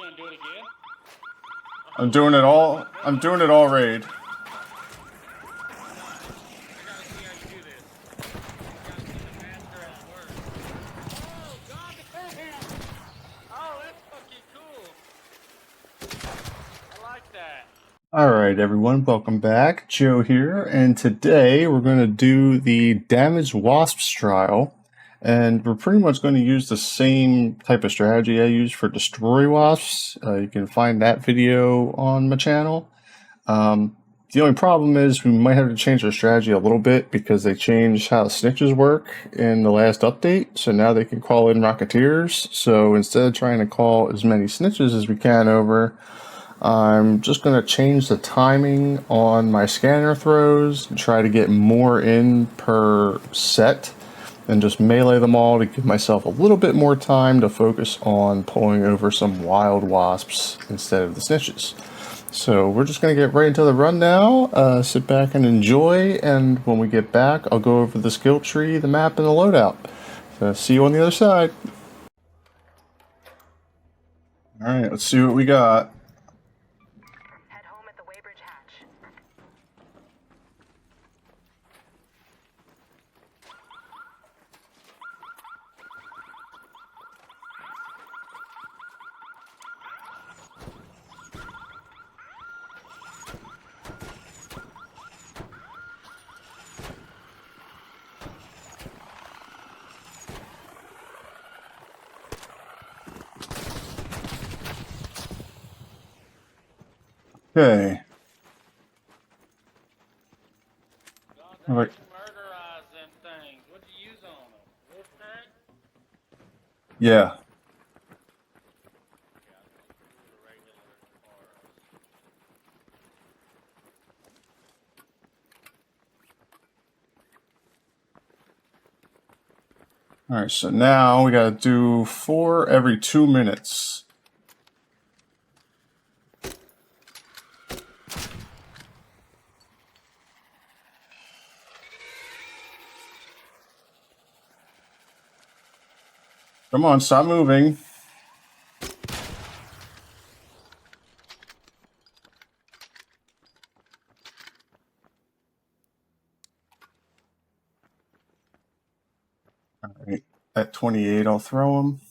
gonna do it again? I'm doing it all. I'm doing it all raid. I gotta see how you do this. Gotta see the master at work. Oh, god damn! Oh, that's fucking cool. I like that. Alright everyone, welcome back. Joe here, and today we're going to do the damaged Wasps trial. And we're pretty much going to use the same type of strategy I used for Destroy Wasps. You can find that video on my channel. The only problem is we might have to change our strategy a little bit because they changed how snitches work in the last update. So now they can call in Rocketeers. So instead of trying to call as many snitches as we can over, I'm just going to change the timing on my scanner throws and try to get more in per set and just melee them all to give myself a little bit more time to focus on pulling over some wild wasps instead of the snitches. So we're just going to get right into the run now, sit back and enjoy, and when we get back I'll go over the skill tree, the map, and the loadout. So see you on the other side. Alright, let's see what we got. Okay. God, Alright. murderizing things. What'd you use on them? Wolfpack? Yeah. Alright, so now we gotta do 4 every 2 minutes. Come on, stop moving. Alright, at 28 I'll throw them.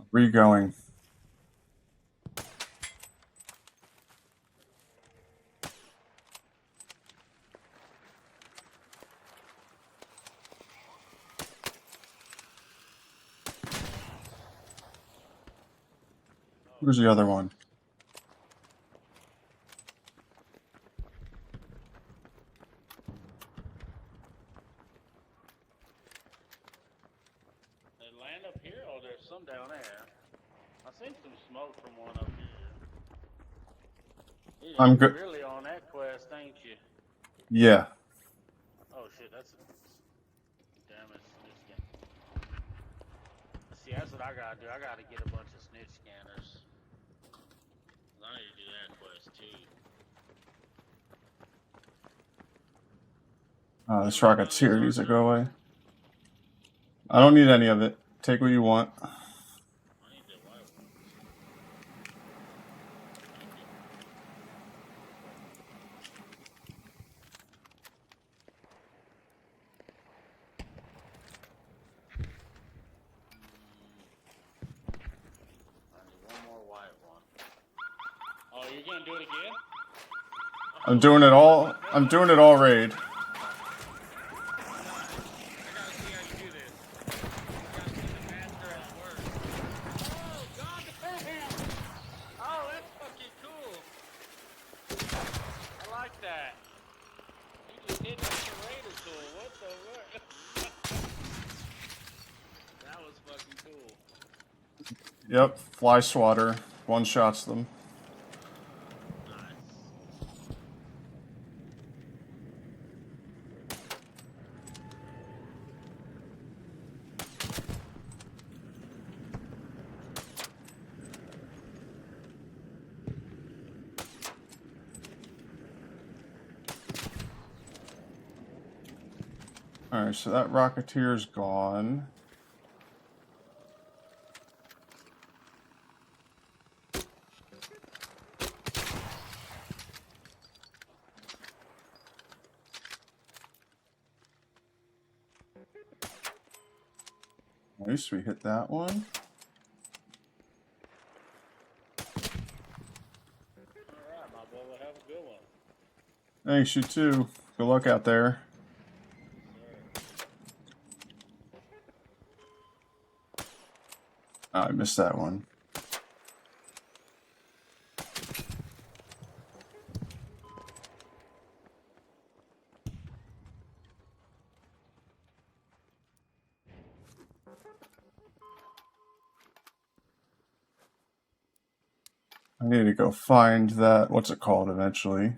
Where are you going? Where's the other one? They land up here? Oh, there's some down there. I seen some smoke from one up here. I'm good. Really on that quest, ain't you? Yeah. Oh shit, that's damage snitch scan. See, that's what I gotta do. I gotta get a bunch of snitch scanners. I need to do that quest too. This Rocketeer needs to go away. I don't need any of it. Take what you want. I need the white ones. I need one more white one. Oh, you're gonna do it again? I'm doing it all. I'm doing it all raid. That. You just hit the curator tool. What the what? That was fucking cool. Yep, Flyswatter. One-shots them. Nice. Alright, so that Rocketeer's gone. Nice, we hit that one. Alright, my boy, we'll have a good one. Thanks, you too. Good luck out there. Oh, I missed that one. I need to go find that, what's it called eventually.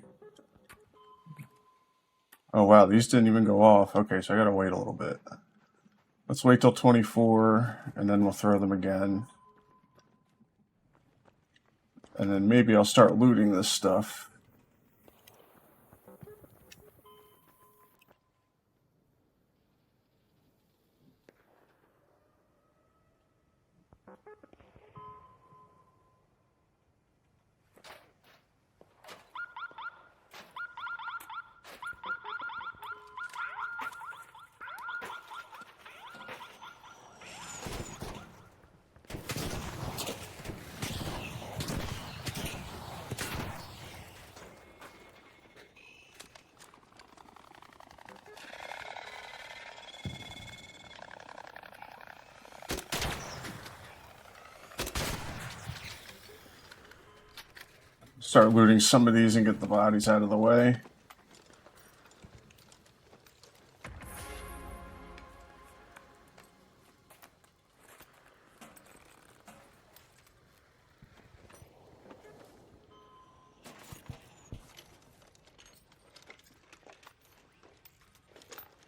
Oh wow, these didn't even go off. Okay, so I gotta wait a little bit. Let's wait till 24, and then we'll throw them again. And then maybe I'll start looting this stuff. Start looting some of these and get the bodies out of the way.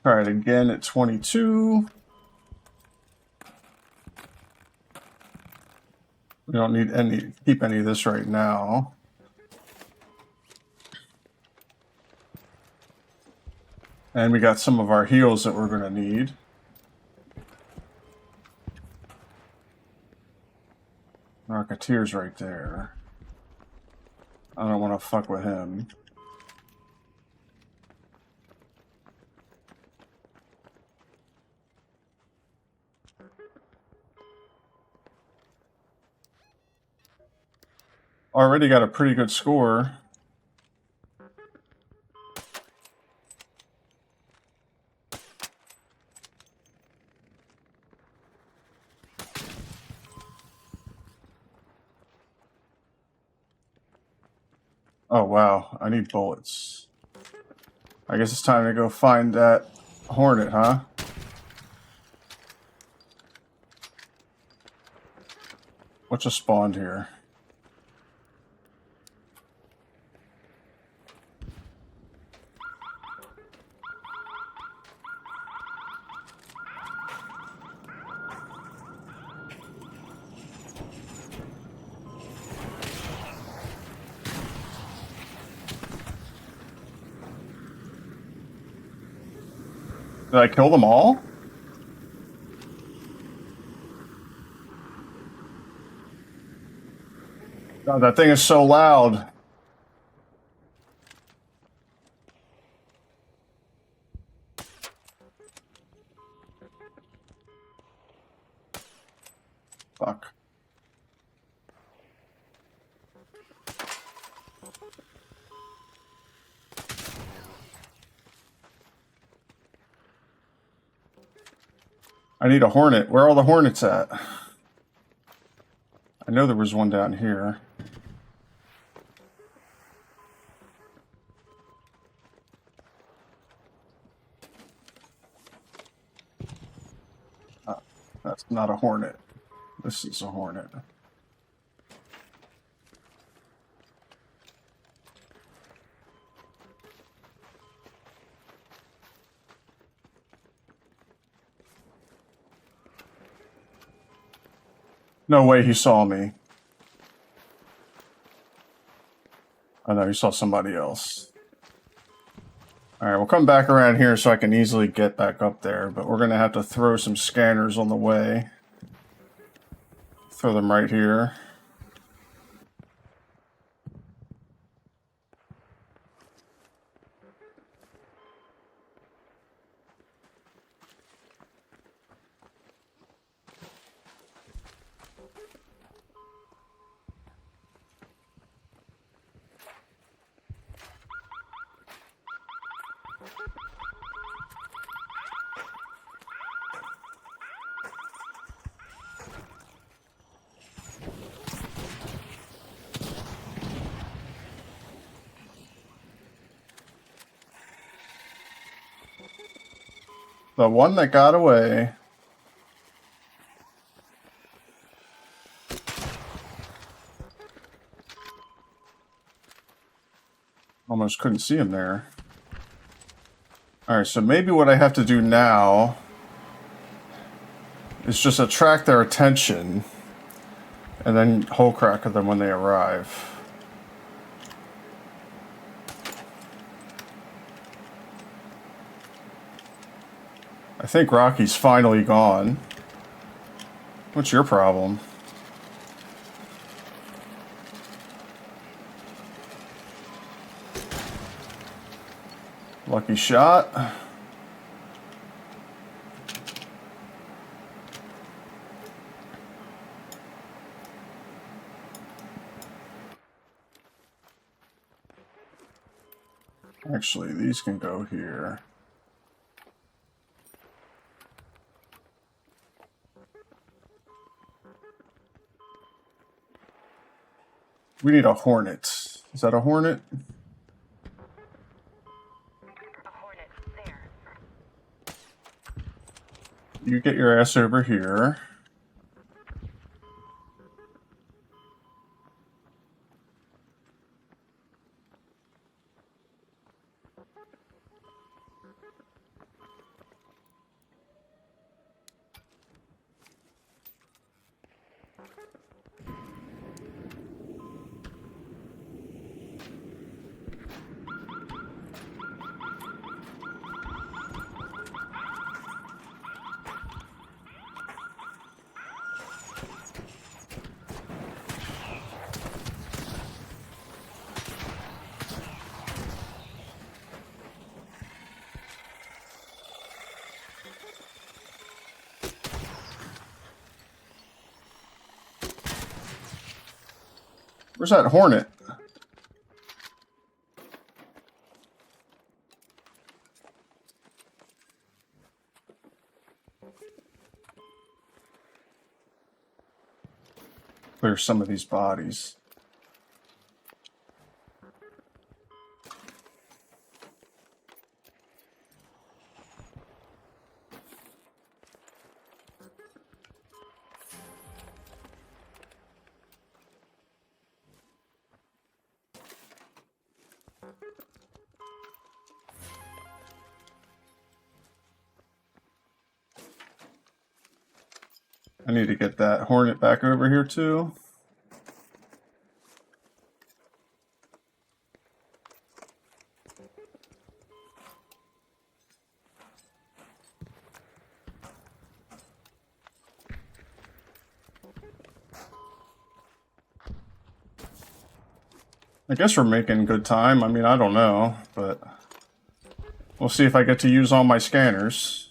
All right, again at 22. We don't need keep any of this right now. And we got some of our heals that we're going to need. Rocketeer's right there. I don't want to fuck with him. Already got a pretty good score. Oh wow, I need bullets. I guess it's time to go find that Hornet, huh? What just spawned here? Did I kill them all? God, that thing is so loud. Fuck. I need a Hornet. Where are all the Hornets at? I know there was one down here. That's not a Hornet. This is a hornet. No way he saw me. I know he saw somebody else. Alright, we'll come back around here so I can easily get back up there, but we're going to have to throw some scanners on the way. Throw them right here. The one that got away. Almost couldn't see him there. Alright, so maybe what I have to do now is just attract their attention and then hole crack them when they arrive. I think Rocky's finally gone. What's your problem? Lucky shot. Actually, these can go here. We need a hornet. Is that a hornet? You get your ass over here. Where's that hornet? Clear some of these bodies. I need to get that hornet back over here too. I guess we're making good time. I mean, I don't know, but we'll see if I get to use all my scanners.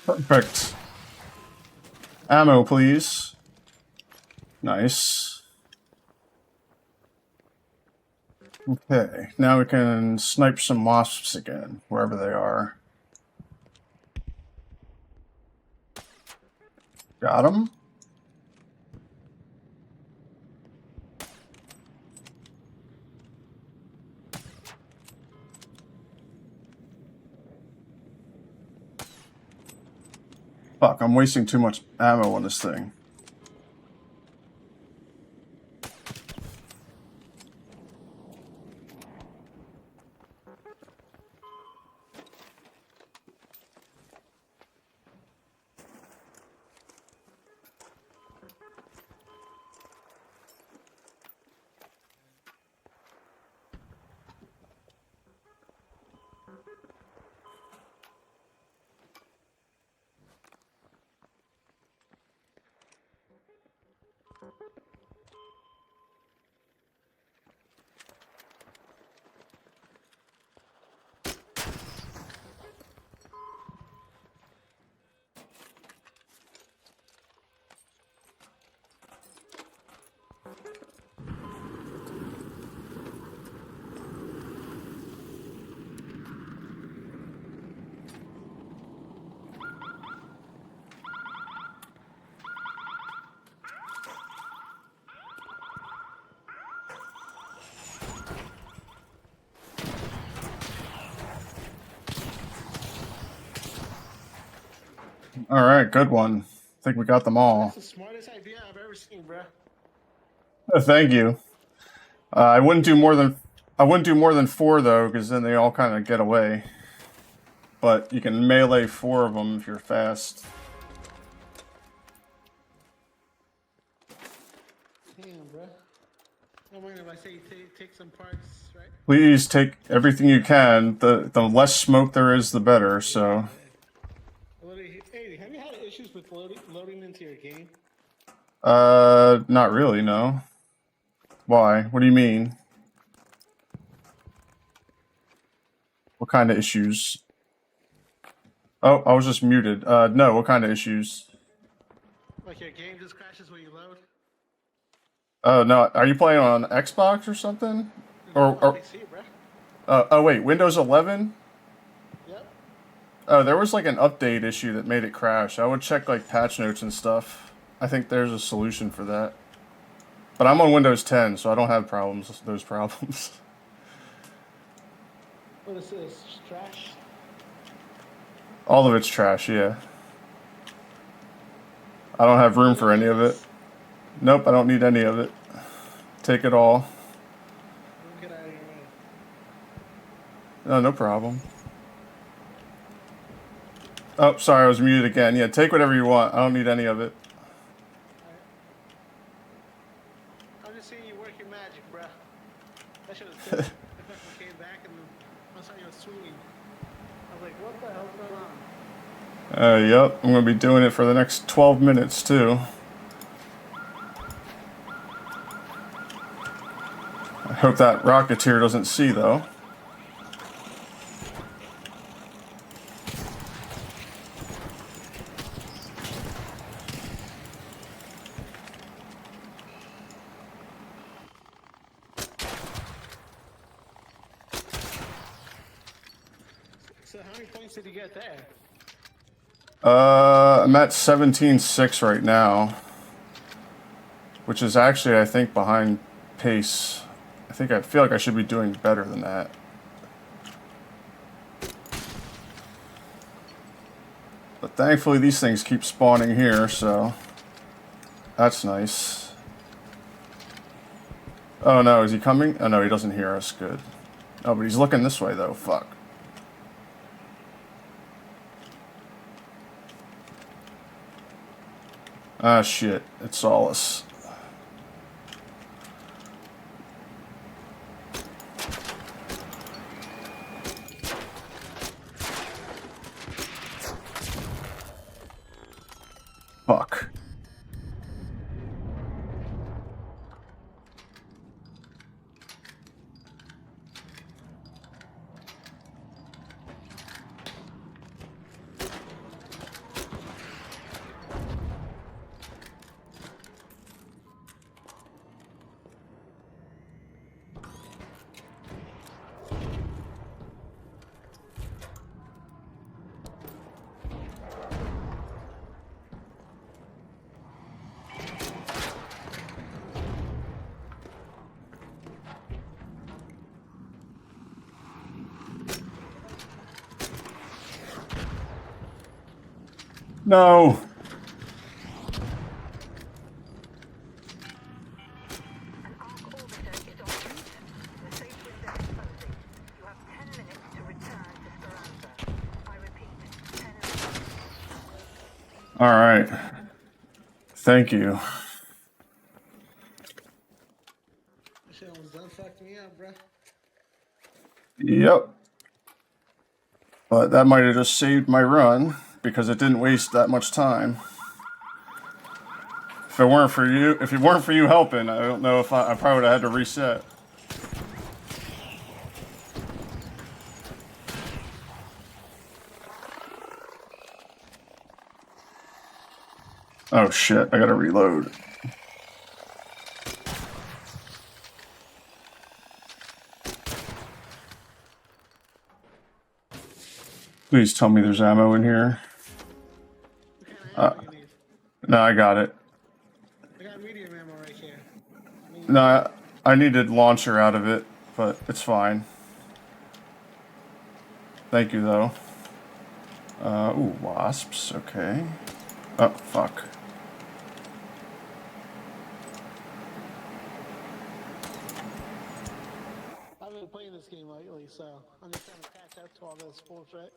Perfect. Ammo, please. Nice. Okay, now we can snipe some wasps again, wherever they are. Got them. Fuck, I'm wasting too much ammo on this thing. All right, good one. I think we got them all. That's the smartest idea I've ever seen, bro. Thank you. I wouldn't do more than 4 though, because then they all kind of get away. But you can melee 4 of them if you're fast. Damn, bro. I wonder if I say take some parts, right? Please take everything you can. The less smoke there is, the better. So. Hey, have you had issues with loading into your game? Not really. No. Why? What do you mean? What kind of issues? Oh, I was just muted. No, what kind of issues? Like your game just crashes when you load? Oh, no. Are you playing on Xbox or something? Or PC, bro. oh, wait. Windows 11? Yep. Oh, there was like an update issue that made it crash. I would check like patch notes and stuff. I think there's a solution for that. But I'm on Windows 10, so I don't have those problems. What is this? Trash? All of it's trash, yeah. I don't have room for any of it. Nope, I don't need any of it. Take it all. Get out of your way. No, no problem. Oh, sorry, I was muted again. Yeah, take whatever you want. I don't need any of it. I'm just seeing you work your magic, bro. I should have said came back and I saw you swinging. I was like, what the hell's going on? Yep, I'm going to be doing it for the next 12 minutes, too. I hope that Rocketeer doesn't see, though. So how many points did you get there? I'm at 17.6 right now. Which is actually, I think, behind pace. I feel like I should be doing better than that. But thankfully these things keep spawning here, so that's nice. Oh no, is he coming? Oh no, he doesn't hear us. Good. Oh, but he's looking this way though. Fuck. Ah shit, it's Solace. Fuck. No. All right. Thank you. Shit almost done fucked me up, bro. Yep. But that might have just saved my run because it didn't waste that much time. If it weren't for you helping, I don't know if I probably would have had to reset. Oh shit, I gotta reload. Please tell me there's ammo in here. What kind of ammo you need? No, I got it. I got medium ammo right here. No, I needed launcher out of it, but it's fine. Thank you, though. Ooh, wasps, okay. Oh, fuck. I've been playing this game lately, so I'm just trying to catch up to all this bullshit.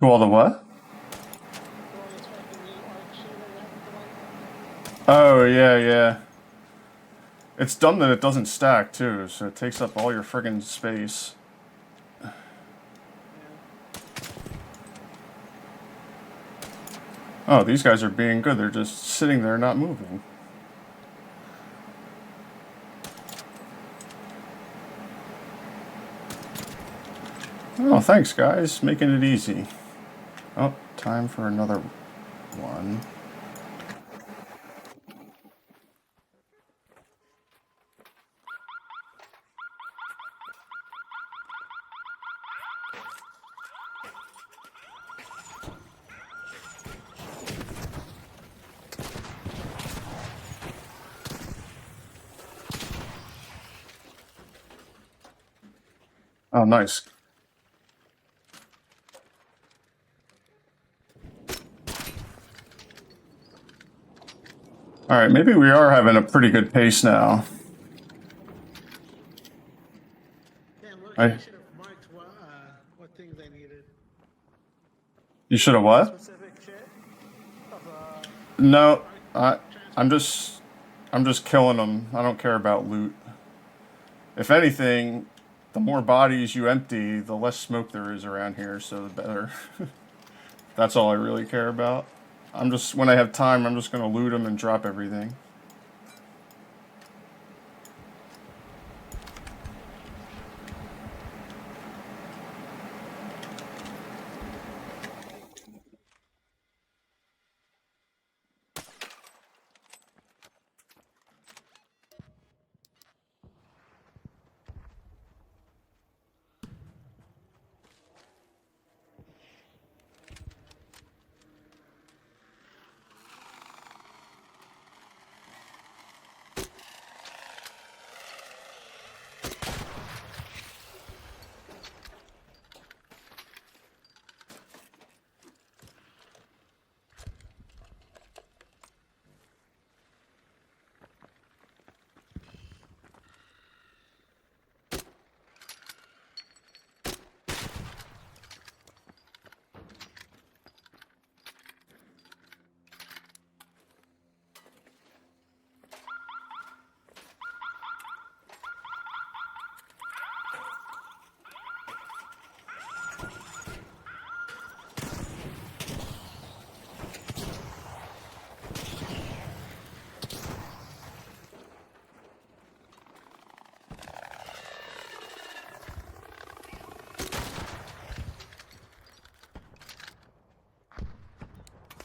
To all the what? To all this fucking new art shit that happened tonight. Oh, yeah. It's dumb that it doesn't stack, too, so it takes up all your friggin' space. Oh, these guys are being good. They're just sitting there not moving. Oh, thanks, guys. Making it easy. Oh, time for another one. Oh, nice. All right, maybe we are having a pretty good pace now. Damn, look, I I should have marked what things I needed. You should have what? Specific shit of No, art I'm transfer. just killing them. I don't care about loot. If anything, the more bodies you empty, the less smoke there is around here, so the better. That's all I really care about. When I have time, I'm just gonna loot them and drop everything.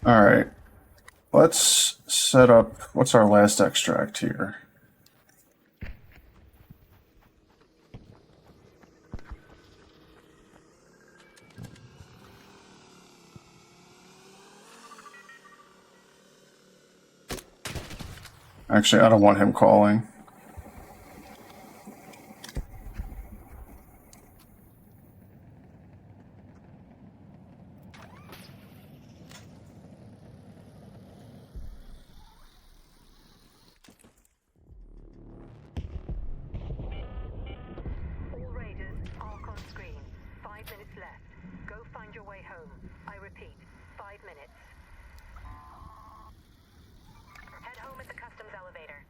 All right, let's set up. What's our last extract here? Actually, I don't want him calling. Guaranteed. 5 minutes. Head home at the customs elevator.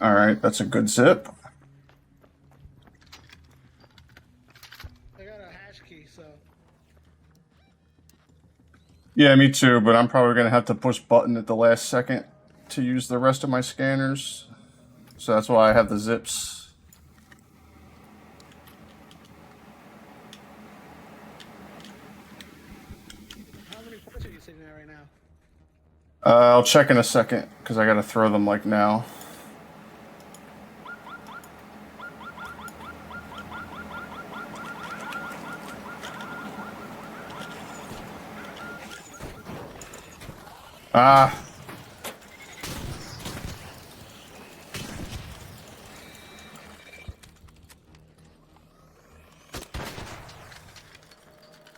Alright, that's a good zip. I got a hash key, so. Yeah, me too, but I'm probably going to have to push button at the last second to use the rest of my scanners. So that's why I have the zips. How many points are you sitting at right now? I'll check in a second, because I got to throw them like now. Ah.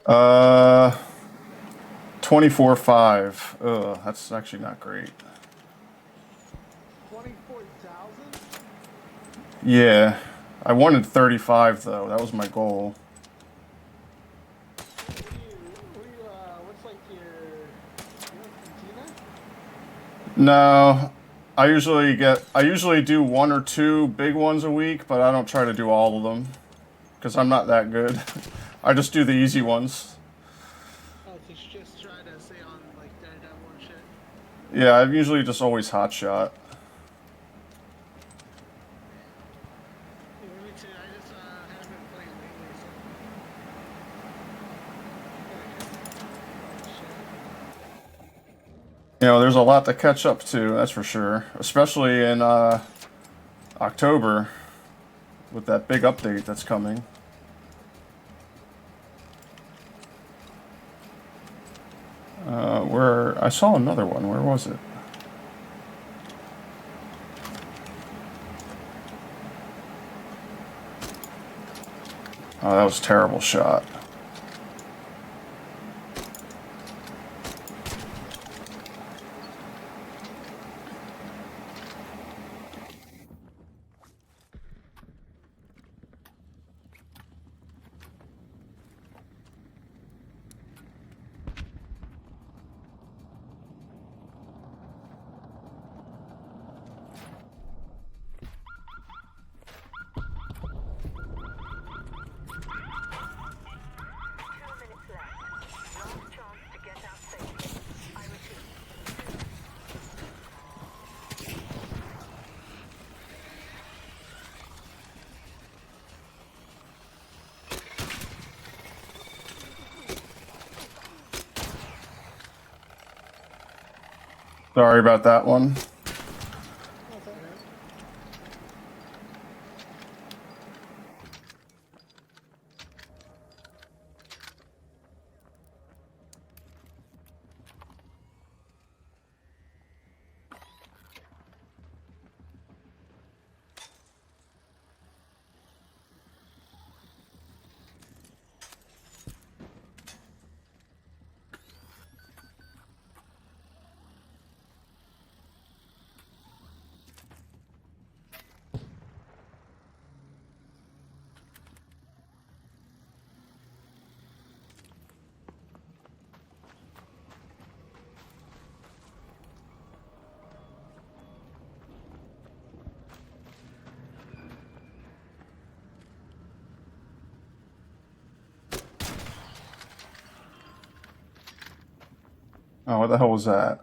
Uh, 24-5. Ugh, that's actually not great. 24,000? Yeah. I wanted 35 though. That was my goal. What's like your cantina? No. I usually do 1 or 2 big ones a week, but I don't try to do all of them. Because I'm not that good. I just do the easy ones. Oh, so you just try to stay on like that one shit. Yeah, I've usually just always hot shot. Yeah, me too. I just haven't been playing lately, so. You know, there's a lot to catch up to, that's for sure. Especially in October, with that big update that's coming. I saw another one. Where was it? Oh, that was a terrible shot. Sorry about that one. Oh, what the hell was that?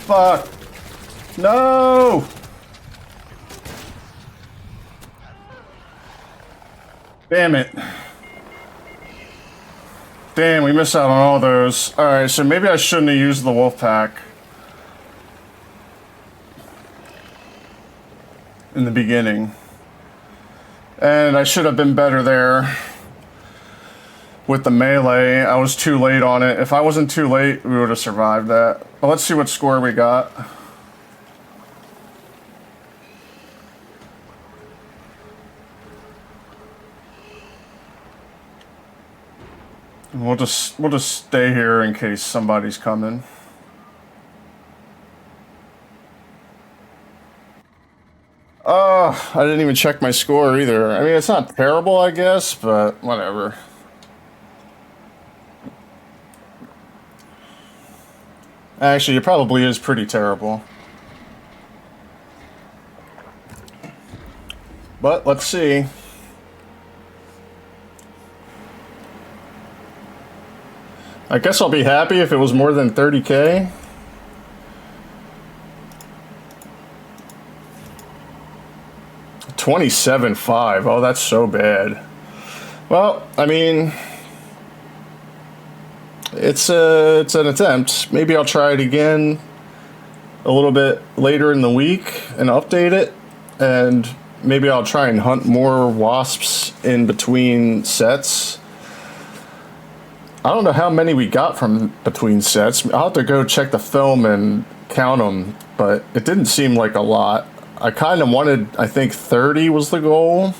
Fuck! No! Damn it. Damn, we missed out on all those. Alright, so maybe I shouldn't have used the wolf pack in the beginning. And I should have been better there with the melee. I was too late on it. If I wasn't too late, we would have survived that. But let's see what score we got. We'll just stay here in case somebody's coming. Oh, I didn't even check my score either. I mean, it's not terrible, I guess, but whatever. Actually, it probably is pretty terrible. But let's see. I guess I'll be happy if it was more than 30K. $27.5. Oh, that's so bad. Well, I mean, it's an attempt. Maybe I'll try it again a little bit later in the week and update it, and maybe I'll try and hunt more wasps in between sets. I don't know how many we got from between sets. I'll have to go check the film and count them, but it didn't seem like a lot. I kind of wanted, I think 30 was the goal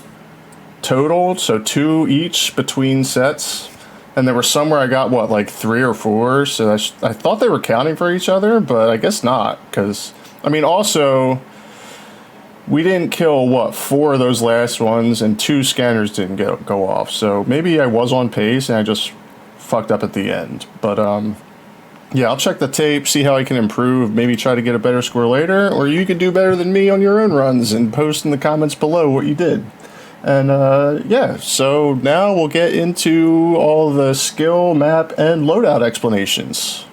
total, so 2 each between sets. And there were some where I got, what, like 3 or 4, so I thought they were counting for each other, but I guess not, because, I mean, also, we didn't kill, what, 4 of those last ones, and 2 scanners didn't go off, so maybe I was on pace, and I just fucked up at the end. But yeah, I'll check the tape, see how I can improve, maybe try to get a better score later, or you could do better than me on your own runs and post in the comments below what you did. And yeah, so now we'll get into all the skill, map, and loadout explanations.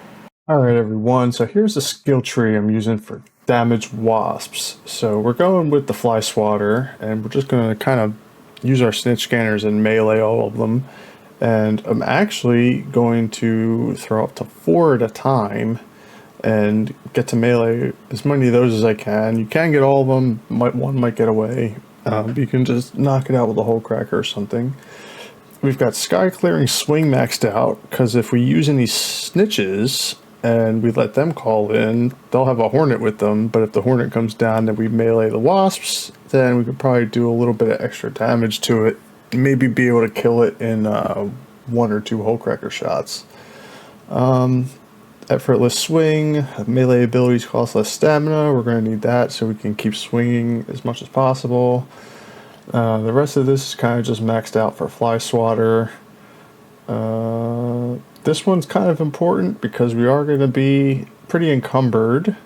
Alright everyone, so here's the skill tree I'm using for damaged wasps. So we're going with the Flyswatter, and we're just going to kind of use our snitch scanners and melee all of them. And I'm actually going to throw up to 4 at a time and get to melee as many of those as I can. You can get all of them, one might get away. You can just knock it out with a hole cracker or something. We've got sky clearing swing maxed out, because if we use any snitches and we let them call in, they'll have a hornet with them, but if the hornet comes down and we melee the wasps, then we could probably do a little bit of extra damage to it. Maybe be able to kill it in 1 or 2 hole cracker shots. Effortless swing, melee abilities cost less stamina. We're going to need that so we can keep swinging as much as possible. The rest of this is kind of just maxed out for Flyswatter. This one's kind of important because we are going to be pretty encumbered.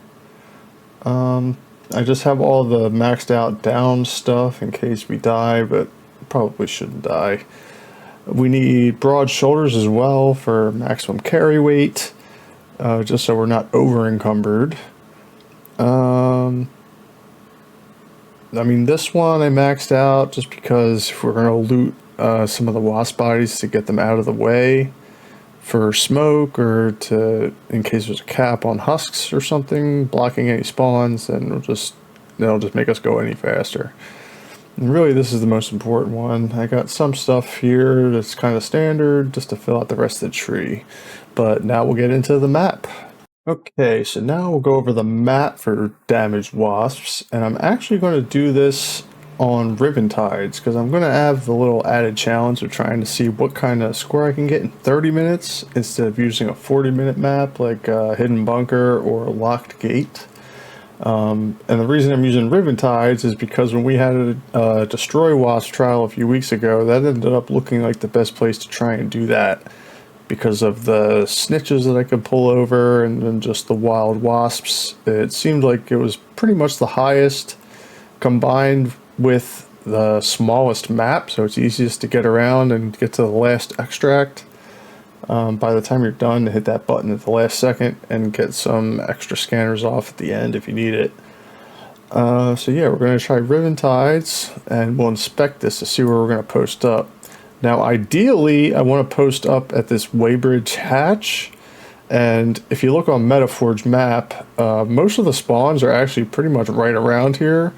I just have all the maxed out down stuff in case we die, but probably shouldn't die. We need broad shoulders as well for maximum carry weight, just so we're not over encumbered. I mean, this one I maxed out just because if we're going to loot some of the wasp bodies to get them out of the way for smoke, or to, in case there's a cap on husks or something blocking any spawns, then it'll just make us go any faster. And really, this is the most important one. I got some stuff here that's kind of standard just to fill out the rest of the tree. But now we'll get into the map. Okay, so now we'll go over the map for damaged wasps. And I'm actually going to do this on ribbon tides, because I'm going to have the little added challenge of trying to see what kind of score I can get in 30 minutes instead of using a 40-minute map like Hidden Bunker or Locked Gate. And the reason I'm using ribbon tides is because when we had a destroy wasp trial a few weeks ago, that ended up looking like the best place to try and do that because of the snitches that I could pull over, and then just the wild wasps. It seemed like it was pretty much the highest combined with the smallest map, so it's easiest to get around and get to the last extract. By the time you're done, hit that button at the last second and get some extra scanners off at the end if you need it. So yeah, we're going to try ribbon tides, and we'll inspect this to see where we're going to post up. Now, ideally, I want to post up at this weighbridge hatch. And if you look on Metaforge map, most of the spawns are actually pretty much right around here.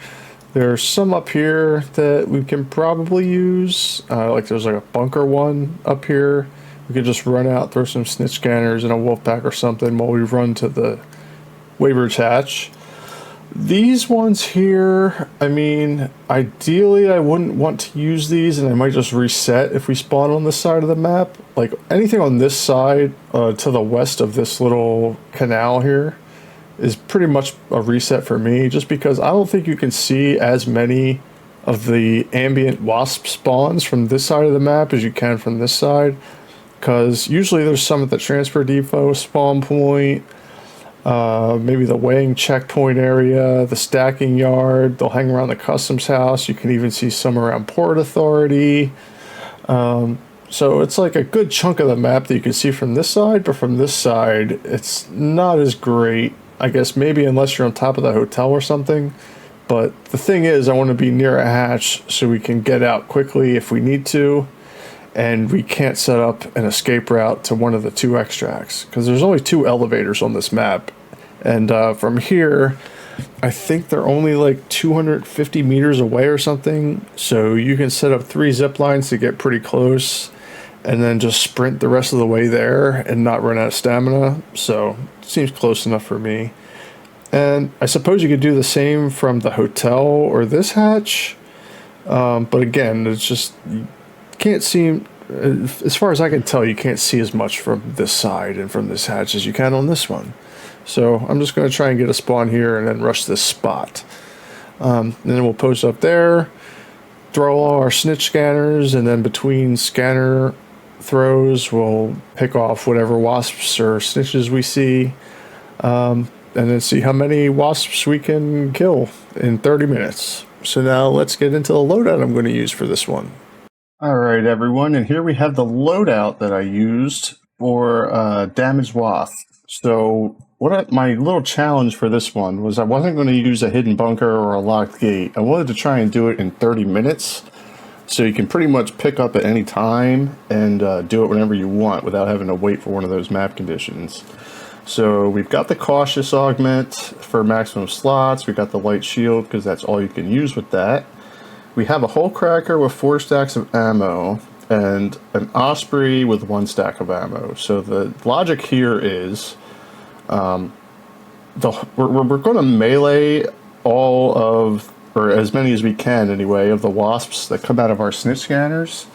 There's some up here that we can probably use. Like there's like a bunker one up here. We could just run out, throw some snitch scanners and a wolf pack or something while we run to the weighbridge hatch. These ones here, I mean, ideally I wouldn't want to use these, and I might just reset if we spawn on this side of the map. Like anything on this side to the west of this little canal here is pretty much a reset for me, just because I don't think you can see as many of the ambient wasp spawns from this side of the map as you can from this side, because usually there's some at the transfer depot spawn point, maybe the weighing checkpoint area, the stacking yard. They'll hang around the customs house. You can even see some around Port Authority. So it's like a good chunk of the map that you can see from this side, but from this side it's not as great. I guess maybe unless you're on top of the hotel or something. But the thing is, I want to be near a hatch so we can get out quickly if we need to, and we can't set up an escape route to one of the 2 extracts because there's only 2 elevators on this map. And from here, I think they're only like 250 meters away or something, so you can set up 3 zip lines to get pretty close and then just sprint the rest of the way there and not run out of stamina. So it seems close enough for me. And I suppose you could do the same from the hotel or this hatch, but again, it's just, you can't see, as far as I can tell, you can't see as much from this side and from this hatch as you can on this one. So I'm just going to try and get a spawn here and then rush this spot. And then we'll post up there, throw all our snitch scanners, and then between scanner throws we'll pick off whatever wasps or snitches we see, and then see how many wasps we can kill in 30 minutes. So now let's get into the loadout I'm going to use for this one. Alright everyone, and here we have the loadout that I used for damaged wasp. So my little challenge for this one was I wasn't going to use a hidden bunker or a locked gate. I wanted to try and do it in 30 minutes. So you can pretty much pick up at any time and do it whenever you want without having to wait for one of those map conditions. So we've got the cautious augment for maximum slots. We've got the light shield because that's all you can use with that. We have a hole cracker with 4 stacks of ammo and an osprey with 1 stack of ammo. So the logic here is we're going to melee all of, or as many as we can anyway, of the wasps that come out of our snitch scanners,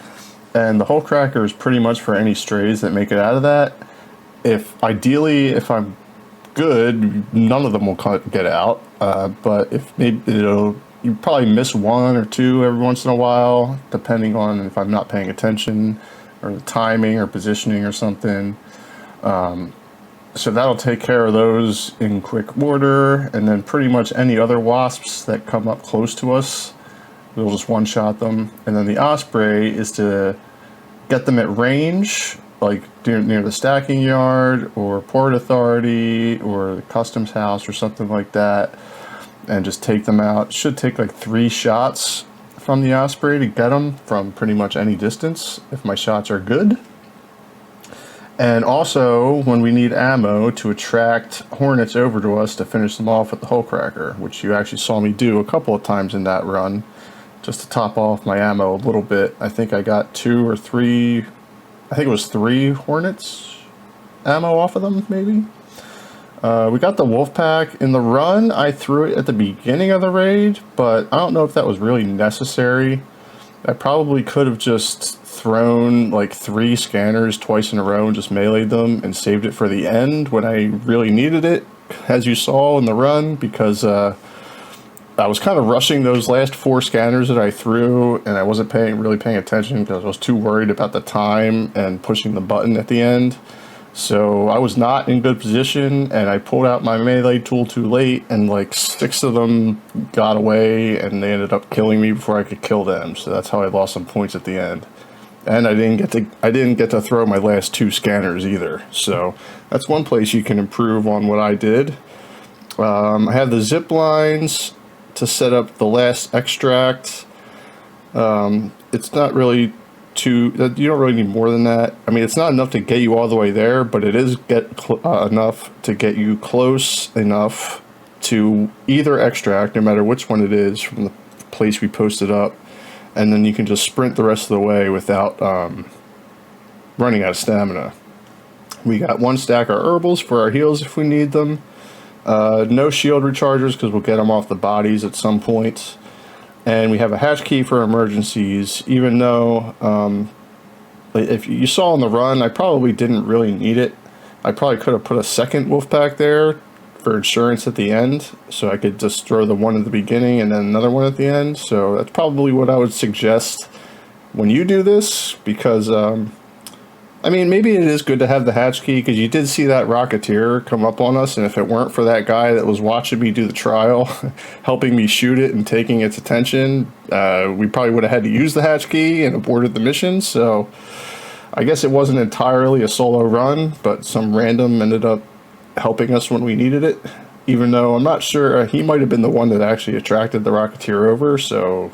and the hole cracker is pretty much for any strays that make it out of that. Ideally, if I'm good, none of them will get out, but if maybe you probably miss 1 or 2 every once in a while, depending on if I'm not paying attention or the timing or positioning or something. So that'll take care of those in quick order, and then pretty much any other wasps that come up close to us, we'll just one-shot them. And then the osprey is to get them at range, like near the stacking yard or Port Authority or the customs house or something like that, and just take them out. It should take like 3 shots from the osprey to get them from pretty much any distance if my shots are good. And also, when we need ammo to attract hornets over to us to finish them off with the hole cracker, which you actually saw me do a couple of times in that run, just to top off my ammo a little bit. I think I got 2 or 3, I think it was 3 hornets ammo off of them, maybe. We got the wolf pack in the run. I threw it at the beginning of the raid, but I don't know if that was really necessary. I probably could have just thrown like 3 scanners twice in a row and just meleeed them and saved it for the end when I really needed it, as you saw in the run, because I was kind of rushing those last 4 scanners that I threw, and I wasn't really paying attention because I was too worried about the time and pushing the button at the end. So I was not in good position, and I pulled out my melee tool too late, and like 6 of them got away, and they ended up killing me before I could kill them. So that's how I lost some points at the end. And I didn't get to throw my last 2 scanners either. So that's one place you can improve on what I did. I have the zip lines to set up the last extract. It's not really you don't really need more than that. I mean, it's not enough to get you all the way there, but it is enough to get you close enough to either extract, no matter which one it is, from the place we posted up, and then you can just sprint the rest of the way without running out of stamina. We got 1 stack of herbals for our heals if we need them. No shield rechargers because we'll get them off the bodies at some point. And we have a hatch key for emergencies, even though if you saw on the run, I probably didn't really need it. I probably could have put a second wolf pack there for insurance at the end, so I could just throw the one at the beginning and then another one at the end. So that's probably what I would suggest when you do this, because I mean, maybe it is good to have the hatch key, because you did see that Rocketeer come up on us, and if it weren't for that guy that was watching me do the trial, helping me shoot it and taking its attention, we probably would have had to use the hatch key and aborted the mission. So I guess it wasn't entirely a solo run, but some random ended up helping us when we needed it, even though I'm not sure, he might have been the one that actually attracted the Rocketeer over, so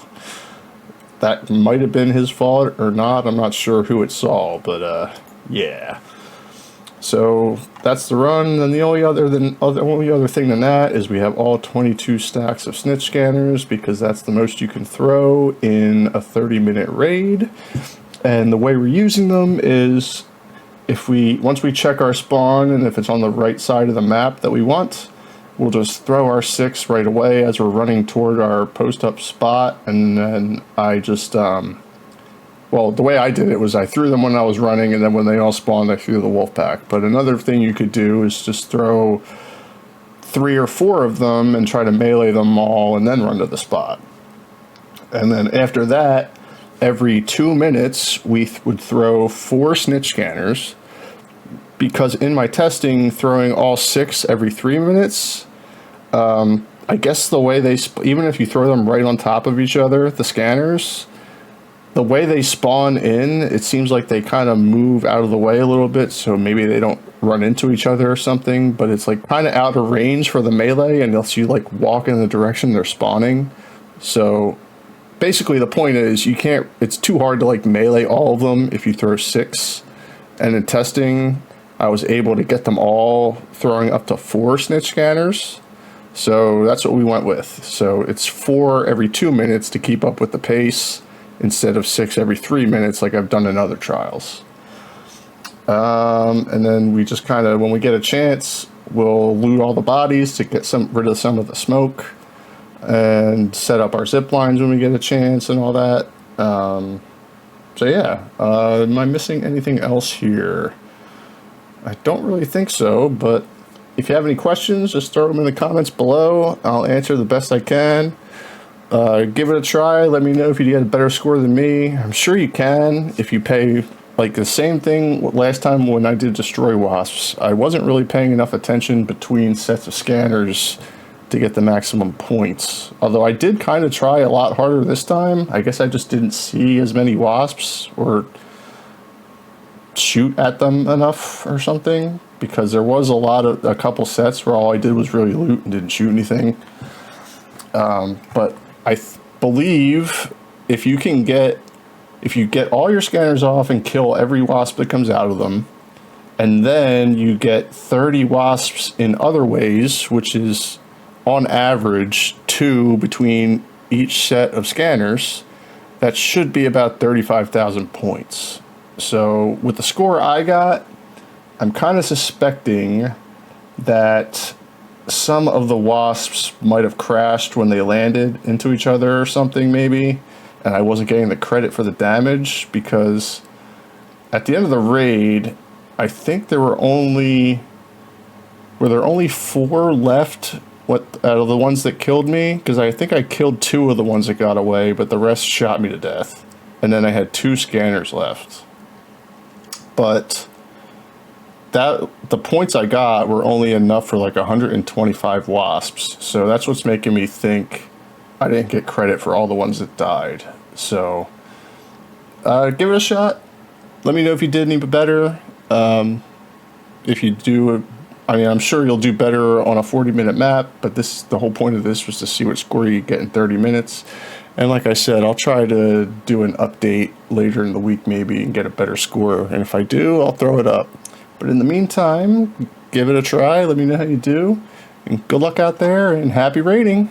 that might have been his fault or not. I'm not sure who it saw, but yeah. So that's the run. And the only other thing than that is we have all 22 stacks of snitch scanners, because that's the most you can throw in a 30-minute raid. And the way we're using them is once we check our spawn, and if it's on the right side of the map that we want, we'll just throw our 6 right away as we're running toward our post-up spot, and then I just, well, the way I did it was I threw them when I was running, and then when they all spawned, I threw the wolf pack. But another thing you could do is just throw 3 or 4 of them and try to melee them all, and then run to the spot. And then after that, every 2 minutes, we would throw 4 snitch scanners, because in my testing, throwing all 6 every 3 minutes, I guess the way they, even if you throw them right on top of each other, the scanners, the way they spawn in, it seems like they kind of move out of the way a little bit, so maybe they don't run into each other or something, but it's like kind of out of range for the melee unless you like walk in the direction they're spawning. So basically the point is it's too hard to like melee all of them if you throw 6. And in testing, I was able to get them all throwing up to 4 snitch scanners. So that's what we went with. So it's 4 every 2 minutes to keep up with the pace, instead of 6 every 3 minutes like I've done in other trials. And then we just kind of, when we get a chance, we'll loot all the bodies to get rid of some of the smoke, and set up our zip lines when we get a chance and all that. So yeah, am I missing anything else here? I don't really think so, but if you have any questions, just throw them in the comments below. I'll answer the best I can. Give it a try. Let me know if you get a better score than me. I'm sure you can if you pay, like the same thing last time when I did Destroy Wasps. I wasn't really paying enough attention between sets of scanners to get the maximum points. Although I did kind of try a lot harder this time. I guess I just didn't see as many wasps or shoot at them enough or something, because there was a couple sets where all I did was really loot and didn't shoot anything. But I believe if you get all your scanners off and kill every wasp that comes out of them, and then you get 30 wasps in other ways, which is on average 2 between each set of scanners, that should be about 35,000 points. So with the score I got, I'm kind of suspecting that some of the wasps might have crashed when they landed into each other or something, maybe, and I wasn't getting the credit for the damage, because at the end of the raid, I think were there only 4 left out of the ones that killed me, because I think I killed 2 of the ones that got away, but the rest shot me to death, and then I had 2 scanners left. But the points I got were only enough for like 125 wasps, so that's what's making me think I didn't get credit for all the ones that died. So give it a shot. Let me know if you did any better. If you do, I mean, I'm sure you'll do better on a 40-minute map, but the whole point of this was to see what score you get in 30 minutes. And like I said, I'll try to do an update later in the week maybe and get a better score. And if I do, I'll throw it up. But in the meantime, give it a try. Let me know how you do. And good luck out there and happy raiding.